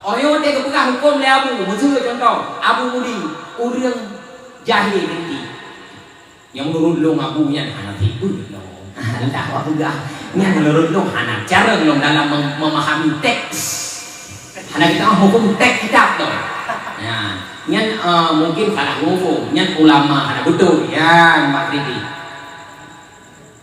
Orang yang kepegang hukum le Abu, maksud contoh Abu Mudi, orang jahil nanti. Yang menurut long Abu nya Hanafi, long. Entah apa juga. Nya menurut long Hanafi, cara long dalam memahami teks. Hanafi kita hukum teks kitab tu. Ya, nya mungkin salah ngomong, nya ulama Hanafi betul ya, Mbak Riti.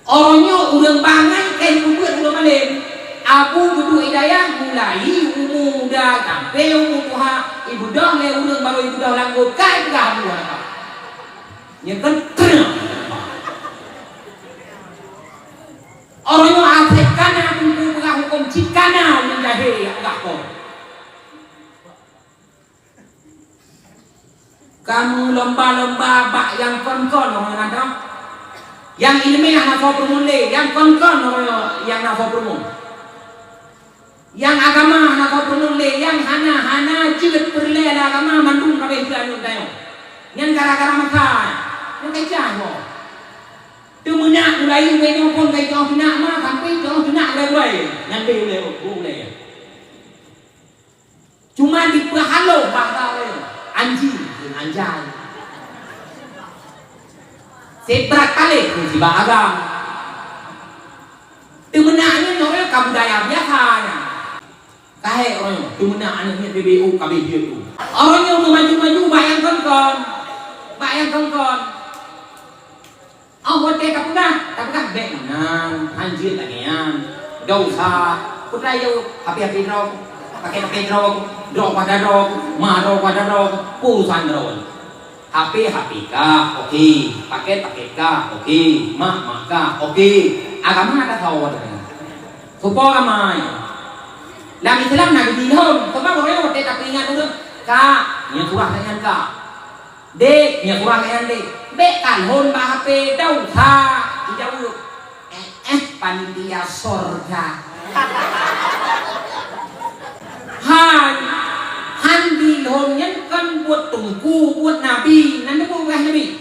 Orangnya orang bangai kan buat ulama lain. Abu Budu Hidayah mulai umur muda sampai umur tua ibu dah le urang baru ibu dah langgut kai ke Abu apa yang kan orang yang asik kana tunggu pegah hukum cikana menjahil agak kau kamu lomba-lomba bak yang kon-kon orang kata yang ilmiah nak formule yang kon-kon orang yang nak formule yang agama nak kau penulis yang hana jelit perlela agama mandung kabeh anu tayo yang gara-gara makan yang kecah mo tu menak mulai we pun kai kau nak mah sampai kau nak le yang boleh cuma di pahalo bahasa anjing anjay sebrak kali si agama tu menaknya orang kabudaya biasa kahek orang tu mana anaknya BBU kabeh dia tu orang yang maju-maju bayang kon awak teh kapungah bek nan anjir lagian dosa putra yo happy drog pakai drog pada drog maro pada drog puluhan drog HP ka oke pakai ka oke mak ka oke agama ada tahu ada supaya mai Lam Islam nak dilhom, sebab orang yang tak ingat tu, kak, yang kurang dengan kak, dek, yang kurang dengan dek, bek kan hon bahapa, dah jauh, panitia sorga, han dilhom yang kan buat tungku, buat nabi, nanti buat nabi,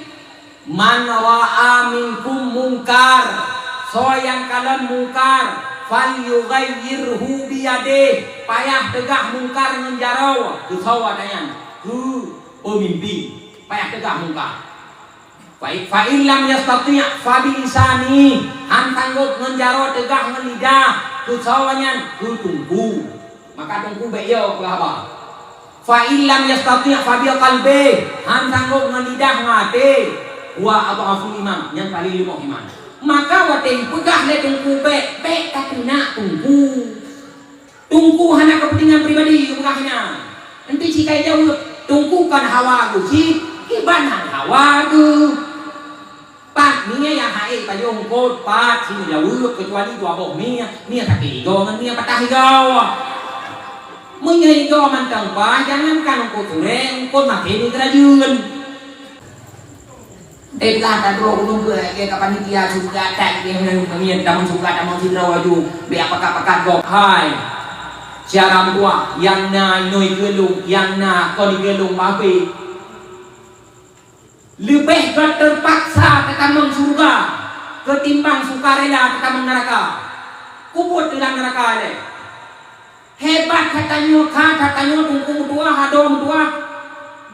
man ra'a minkum mungkar, so yang kalian mungkar. Fal yughayyirhu biyadih payah tegak mungkar dengan jarau tu sawa dayan tu pemimpin payah tegak mungkar baik fa in lam yastati' fa bi lisani han tanggup dengan jarau tegak dengan lidah tu sawanya tu tunggu maka tunggu be yo apa fa in lam yastati' fa bi qalbi han tanggup dengan lidah ngate wa adhafu iman yang paling limau iman maka wateng pegah le tunggu bek tapi nak tunggu hanya kepentingan pribadi pegahnya nanti si kai jauh tunggu kan hawa tu si ibana hawa tu pat ni yang hai payung kot pat si jauh kecuali dua boh mia tak higo mia patah higo higo mantang pa jangan kot tureng kot makin kerajaan lah tak bro nunggu ke panitia juga tak yang kami tamu suka tamu sidra waju be apakah gok hai siaram tua yang na noi gelung yang na kau di gelung babe lebih terpaksa ketamang surga ketimbang sukarela ketamang neraka kubur dalam neraka le hebat katanya tunggu tua hadong tua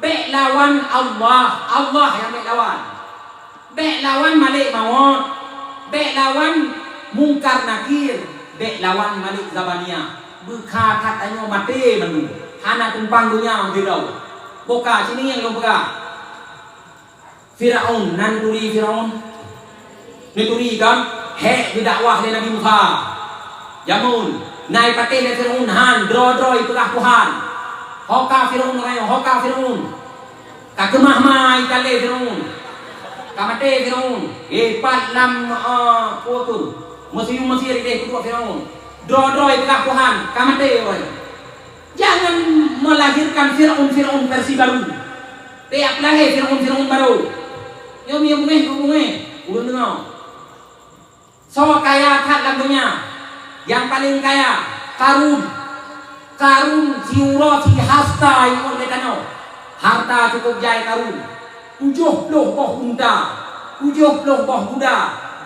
be lawan Allah yang be lawan bek lawan malik maut, bek lawan mungkar nakir, bek lawan malik zabania. Buka katanya mati menu. Hana tumpang dunia dirau. Boka sini yang lo boka. Firaun nanduri Firaun. Nituri kan? He didakwah dari Nabi Musa. Jamun naik pati dari Firaun han dro itulah Tuhan. Hoka Firaun Kakemah mai kale Firaun. Kamate Firaun, pat lam kuatun, Mesir itu kuat Firaun, dro itu Tuhan, kamate oi. Jangan melahirkan Firaun versi baru. Tiap lahir Firaun baru. Yo bunge, ulun dengar. So kaya kat dalam dunia, yang paling kaya Karun si hasta yang oleh tanah, harta cukup jaya Karun. 70 boh kuda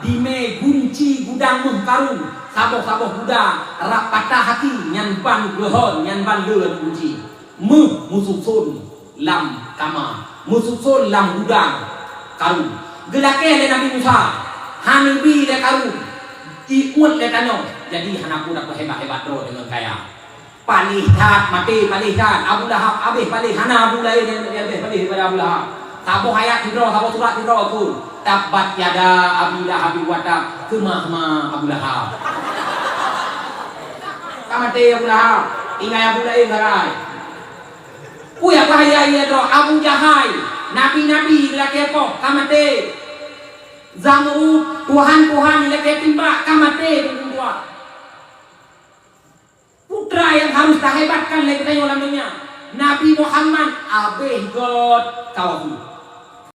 di me gunci gudang Karun saboh Buddha rak patah hati nyan ban gehon nyan ban leun uji musuh sun lam kama musuh sun lam gudang karu gelake le Nabi Musa hanibi le karu iut le kano jadi hanaku nak hebat do dengan kaya palihat mati palihat Abu Lahab abih palih hana Abu Lahab yang palih pada Abu Lahab sabo hayat hidro sabo surat hidro tu tabat yada Abi Lahab wata kemahma Abu Lahab kamate Abu Lahab ingai Abu Lahab garai puya bahaya ia do Abu Jahal nabi laki apa kamate Zamrud Tuhan laki timba kamate dua putra yang harus terhebatkan lagi tanya ulamanya Nabi Muhammad abeh God kau